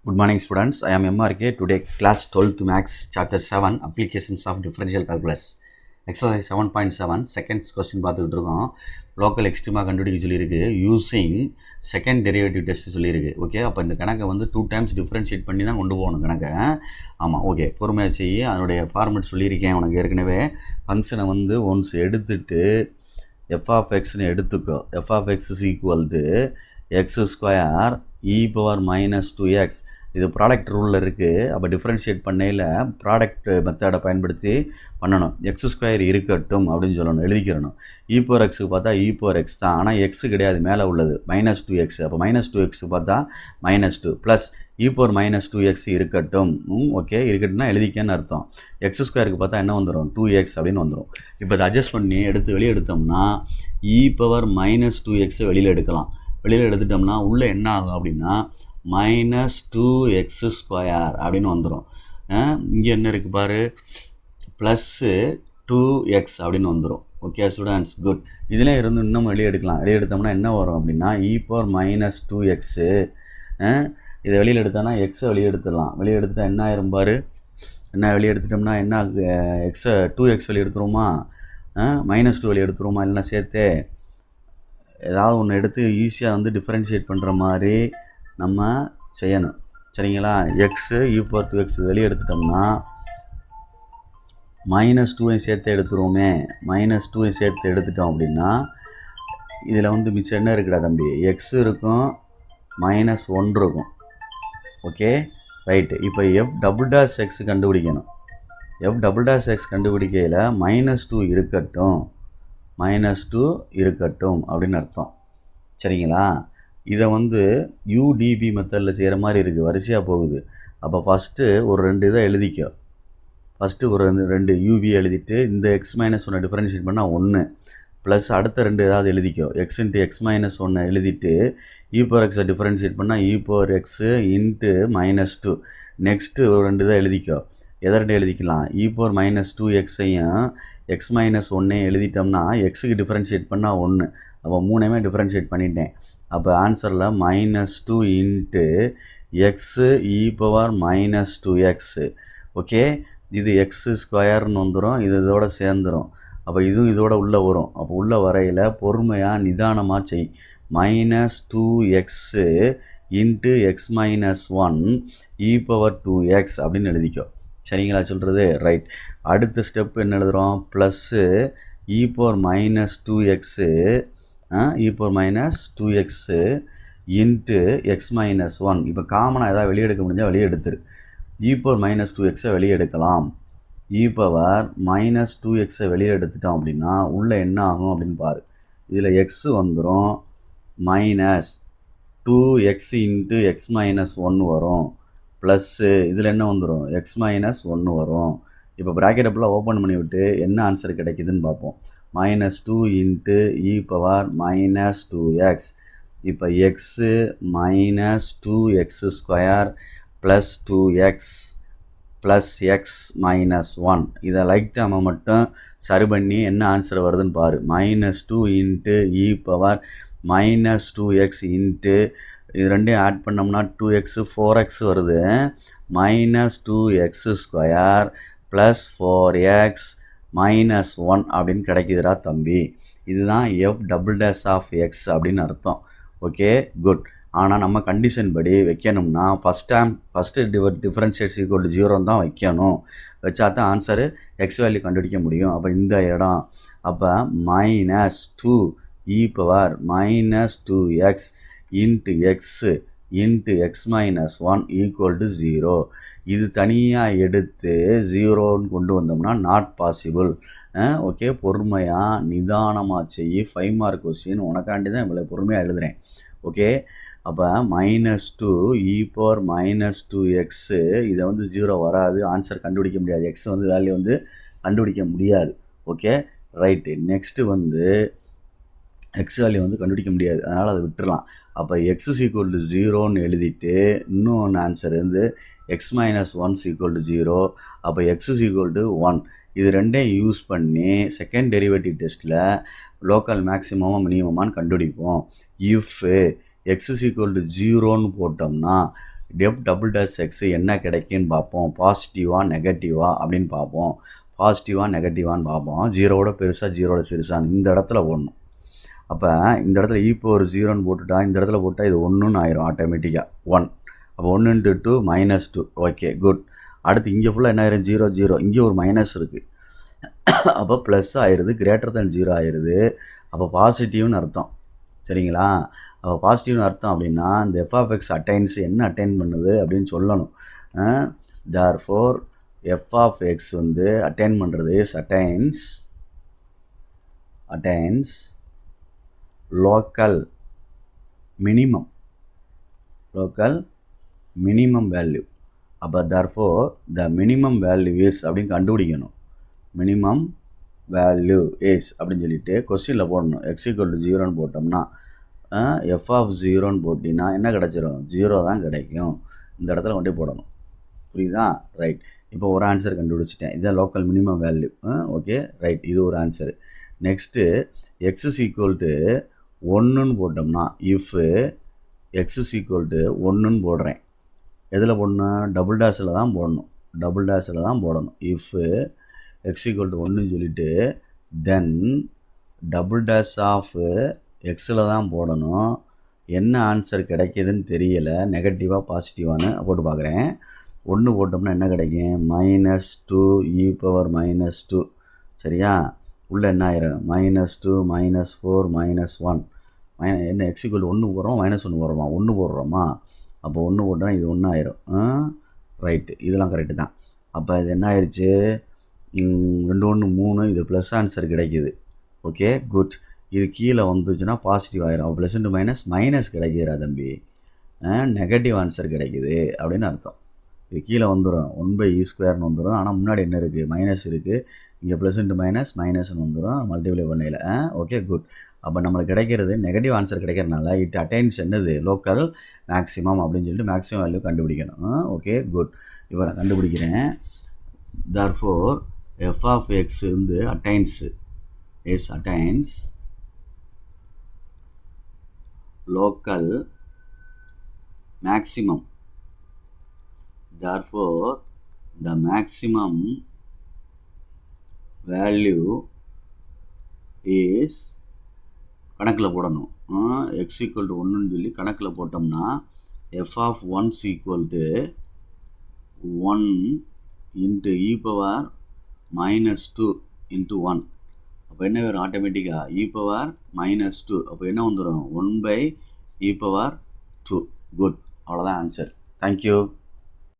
Good morning students, I am MRK. Today class 12th Max chapter 7 applications of differential calculus exercise 7.7 seconds question பார்த்துக்கிட்டு இருக்கோம். Local எக்ஸ்ட்ரீமா கண்டுபிடிக்க சொல்லியிருக்கு using second derivative test சொல்லியிருக்கு. Okay, அப்போ இந்த கணக்கை வந்து 2 times டிஃப்ரென்ஷியேட் பண்ணி தான் கொண்டு போகணும் கணக்கை. ஆமாம், ஓகே, பொறுமையாக செய்ய. அதனுடைய ஃபார்மெட் சொல்லியிருக்கேன் உனக்கு ஏற்கனவே. ஃபங்க்ஷனை வந்து ஒன்ஸ் எடுத்துட்டு எஃப் ஆஃப் எக்ஸ்னு எடுத்துக்கோ. F of x is equal to x square e power minus 2x. இது ப்ராடக்ட் ரூலில் இருக்குது. அப்போ டிஃப்ரென்ஷியேட் பண்ணையில் ப்ராடக்ட் மெத்தடை பயன்படுத்தி பண்ணணும். எக்ஸ் ஸ்கொயர் இருக்கட்டும் அப்படின்னு சொல்லணும், எழுதிக்கிறணும். இ பவர் எக்ஸுக்கு பார்த்தா இ பவர் எக்ஸ் தான், ஆனால் எக்ஸு கிடையாது, மேலே உள்ளது மைனஸ் 2x. அப்போ மைனஸ் 2xக்கு பார்த்தா -2 ப்ளஸ் இ பவர் மைனஸ் 2x இருக்கட்டும். ஓகே, இருக்கட்டும்னா எழுதிக்கன்னு அர்த்தம். எக்ஸ் ஸ்கொயருக்கு பார்த்தா என்ன வந்துடும், 2x அப்படின்னு வந்துடும். இப்போ இதை அட்ஜஸ்ட் பண்ணி வெளியே எடுத்தோம்னா இ பவர் மைனஸ் 2x வெளியில் எடுக்கலாம். வெளியில் எடுத்துட்டோம்னா உள்ளே என்ன ஆகும் அப்படின்னா -2x ஸ்கொயர் அப்படின்னு வந்துடும். இங்கே என்ன இருக்குது பாரு, +2x அப்படின்னு வந்துடும். Okay students, good. இதில் இருந்து இன்னும் வெளியே எடுக்கலாம். வெளியே எடுத்தோம்னா என்ன வரும் அப்படின்னா இ பவர் மைனஸ் 2x. இதை வெளியில் எடுத்தோம்னா எக்ஸை வெளியே எடுத்துடலாம். வெளியே எடுத்துட்டா என்ன ஆயிரும் பாரு, என்ன வெளியே எடுத்துட்டோம்னா என்ன எக்ஸை 2x வெளியே எடுத்துருவோமா, -2 வெளியே எடுத்துருவோமா, இல்லைன்னா சேர்த்தே ஏதாவது ஒன்று எடுத்து ஈஸியாக வந்து டிஃப்ரென்ஷியேட் பண்ணுற மாதிரி நம்ம செய்யணும். சரிங்களா, எக்ஸு இ பவர் 2x வெளியே எடுத்துட்டோம்னா -2 சேர்த்து எடுத்துருவோமே. -2 சேர்த்து எடுத்துட்டோம் அப்படின்னா இதில் வந்து மிச்சம் என்ன இருக்குடா தம்பி, எக்ஸ் இருக்கும், -1 இருக்கும். Okay right. இப்போ எஃப் டபுள் டேஷ் எக்ஸ் கண்டுபிடிக்கணும். எஃப் டபுள் டேஷ் எக்ஸ் கண்டுபிடிக்கையில் -2 இருக்கட்டும், -2 இருக்கட்டும் அப்படின்னு அர்த்தம். சரிங்களா, இதை வந்து யூடிபி மெத்தடில் செய்கிற மாதிரி இருக்குது, வரிசையாக போகுது. அப்போ ஃபஸ்ட்டு ஒரு 2 இதை எழுதிக்கோ. ஃபஸ்ட்டு ஒரு 2 யூவி எழுதிட்டு இந்த x-1 டிஃப்ரென்ஷியேட் பண்ணால் 1 ப்ளஸ் அடுத்த 2 ஏதாவது எழுதிக்கோ. x இன்ட்டு x-1 எழுதிட்டு இ பவர் எக்ஸை டிஃப்ரென்ஷியேட் பண்ணால் e power x into -2. Next ஒரு 2 இதை எழுதிக்கோ. எதை 2 எழுதிக்கலாம், இ பவர் -2xையும் x-1 எழுதிட்டோம்னா எக்ஸுக்கு டிஃப்ரென்ஷியேட் பண்ணால் 1. அப்போ 3மே டிஃப்ரென்ஷியேட் பண்ணிட்டேன். அப்போ ஆன்சரில் -2 இன்ட்டு எக்ஸு இ பவர் -2x. ஓகே, இது எக்ஸு ஸ்கொயர்னு வந்துடும், இது இதோட சேர்ந்துடும். அப்போ இதுவும் இதோட உள்ளே வரும். அப்போ உள்ளே வரையில் பொறுமையாக நிதானமாக செய். -2x இன்ட்டு x-1 இ பவர் 2x அப்படின்னு எழுதிக்கோ. சரிங்களா சொல்கிறது, ரைட். அடுத்த ஸ்டெப் என்ன எழுதுகிறோம், ப்ளஸ்ஸு இ பவர் -2x இ பவர் -2x இன்ட்டு x-1. இப்போ காமனாக எதாவது வெளியே எடுக்க முடிஞ்சால் வெளியே எடுத்துரு. இ பவர் -2xை வெளியே எடுக்கலாம். இ பவர் -2xை வெளியே எடுத்துட்டோம் அப்படின்னா உள்ளே என்ன ஆகும் அப்படின்னு பாரு. இதில் எக்ஸு வந்துடும், -2x இன்ட்டு x-1 வரும், ப்ளஸ்ஸு இதில் என்ன வந்துடும், x-1 வரும். இப்போ ப்ராக்கெட் ஃபுல்லாக ஓப்பன் பண்ணி விட்டு என்ன ஆன்சர் கிடைக்குதுன்னு பார்ப்போம். -2 இன்ட்டு இ பவர் -2x. இப்போ x -2x square plus 2x plus x-1. இதை லைட்டாக நம்ம மட்டும் சரி பண்ணி என்ன ஆன்சர் வருதுன்னு பாரு. -2 into e power -2x into இது ரெண்டையும் ஆட் பண்ணோம்னா 2x 4x வருது, -2x ஸ்கொயர் ப்ளஸ் 4x-1 அப்படின்னு கிடைக்குதுடா தம்பி. இதுதான் f double dash of x அப்படின்னு அர்த்தம். Okay good. ஆனால் நம்ம கண்டிஷன் படி வைக்கணும்னா ஃபஸ்ட்டு டிஃப்ரென்ஷியேட் ஈக்குவல் டு 0 தான் வைக்கணும். வச்சா தான் ஆன்சரு எக்ஸ் வேல்யூ கண்டுபிடிக்க முடியும். அப்போ இந்த இடம் அப்போ -2 e power -2x into x into x-1 equal to 0. இது தனியாக எடுத்து 0ன்னு கொண்டு வந்தோம்னா நாட் பாசிபிள். ஓகே, பொறுமையாக நிதானமாக செய்ய. 5 மார்க் கொஸ்டின் உனக்காண்டி தான் இவ்வளோ பொறுமையாக எழுதுகிறேன். ஓகே, அப்போ -2 இ பவர் -2x இதை வந்து 0 வராது, ஆன்சர் கண்டுபிடிக்க முடியாது, எக்ஸ் வந்து வேல்யூ வந்து கண்டுபிடிக்க முடியாது. Okay right. நெக்ஸ்ட்டு வந்து எக்ஸ் வேல்யூ வந்து கண்டுபிடிக்க முடியாது, அதனால் அதை விட்டுடலாம். அப்போ எக்ஸ் ஈக்குவல் டு 0ன்னு எழுதிட்டு இன்னொன்று ஆன்சர் வந்து x-1 ஈக்குவல் டு 0. அப்போ எக்ஸ் ஈக்குவல் டு 1. இது ரெண்டையும் யூஸ் பண்ணி செகண்ட் டெரிவேட்டிவ் டெஸ்ட்டில் லோக்கல் மேக்ஸிமமாக மினிமமானு கண்டுபிடிப்போம். If x is equal to 0ன்னு போட்டோம்னா எஃப் டபுள் டேஷ் எக்ஸ் என்ன கிடைக்குன்னு பார்ப்போம். பாசிட்டிவா நெகட்டிவா அப்படின்னு பார்ப்போம். பாசிட்டிவா நெகட்டிவான்னு பார்ப்போம். ஜீரோவோட பெருசா ஜீரோட சிறுசான்னு இந்த இடத்துல போடணும். அப்போ இந்த இடத்துல இப்போ ஒரு ஜீரோன்னு போட்டுட்டா இந்த இடத்துல போட்டால் இது ஒன்றுன்னு ஆயிரும் ஆட்டோமேட்டிக்காக 1. அப்போ 1 × 2 -2. Okay good. அடுத்து இங்கே ஃபுல்லாக என்ன ஆயிரும் 0 0. இங்கே ஒரு மைனஸ் இருக்குது. அப்போ ப்ளஸ் ஆயிடுது, >0 ஆயிடுது. அப்போ பாசிட்டிவ்னு அர்த்தம். சரிங்களா? அப்போ பாசிட்டிவ்னு அர்த்தம் அப்படின்னா இந்த f(x) அட்டைன்ஸ் என்ன அட்டைன் பண்ணுது அப்படின்னு சொல்லணும். தேர்ஃபோர் f(x) வந்து அட்டைன் பண்ணுறது அட்டைன்ஸ் local minimum value. அப்போ therefore the minimum value is அப்படின்னு கண்டுபிடிக்கணும். minimum value is அப்படின்னு சொல்லிட்டு கொஸ்டினில் போடணும். x = 0ன்னு போட்டோம்னா f(0)ன்னு போட்டிங்கன்னா என்ன கிடச்சிரும்? 0 தான் கிடைக்கும். இந்த இடத்துல கொண்டே போடணும். புரியுதா? ரைட். இப்போ ஒரு ஆன்சர் கண்டுபிடிச்சிட்டேன். இதுதான் local minimum value. Okay right. இது ஒரு ஆன்சரு. நெக்ஸ்ட்டு x = 1ன்னு போட்டோம்னா இஃப் x = 1ன்னு போடுறேன். எதில் போடணும்? டபுள் டேஷில் தான் போடணும். இஃப் x = 1ன்னு சொல்லிட்டு தென் டபுள் டேஷ் ஆஃப் எக்ஸில் தான் போடணும். என்ன ஆன்சர் கிடைக்கிதுன்னு தெரியலை, நெகட்டிவாக பாசிட்டிவான்னு போட்டு பார்க்குறேன். 1 போட்டோம்னா என்ன கிடைக்கும்? -2e⁻². சரியா? உள்ளே என்ன ஆயிரும்? -2 -4 -1. என்ன x = 1 போடுறோம், -1 போடுறோமா? 1 போடுறோமா? அப்போ 1 போட்டோன்னா இது 1 ஆயிரும். ரைட்டு. இதெல்லாம் கரெக்டு தான். அப்போ இது என்ன ஆயிடுச்சு? 2 1 3. இது ப்ளஸ் ஆன்சர் கிடைக்கிது. Okay good. இது கீழே வந்துச்சுன்னா பாசிட்டிவ் ஆயிரும். அப்போ ப்ளஸ் இன்ட்டு மைனஸ் கிடைக்குதுரா தம்பி. நெகட்டிவ் ஆன்சர் கிடைக்குது அப்படின்னு அர்த்தம். இது கீழே வந்துடும் 1/e² வந்துடும். ஆனால் முன்னாடி என்ன இருக்குது? மைனஸ் இருக்குது. இங்கே ப்ளஸ் இன்ட்டு மைனஸ்ன்னு வந்துடும் மல்டிப்ளை பண்ணையில். Okay good. அப்போ நம்மளுக்கு கிடைக்கிறது நெகட்டிவ் ஆன்சர் கிடைக்கிறதுனால இட் அட்டைன்ஸ் என்னது? லோக்கல் மேக்ஸிமம் அப்படின்னு சொல்லிட்டு மேக்ஸிமம் வேல்யூ கண்டுபிடிக்கணும். Okay good. இப்போ நான் கண்டுபிடிக்கிறேன். தேர்ஃபோர் f(x) வந்து attains local maximum. Therefore the maximum value is கணக்கில் போடணும். x = 1ன்னு சொல்லி கணக்கில் போட்டோம்னா f(1) = 1 × e⁻² × 1. அப்போ என்ன வரும்? ஆட்டோமேட்டிக்காக e⁻². அப்போ என்ன வந்துடும்? 1/e⁻². குட். அவ்வளோதான் ஆன்சர். தேங்க்யூ.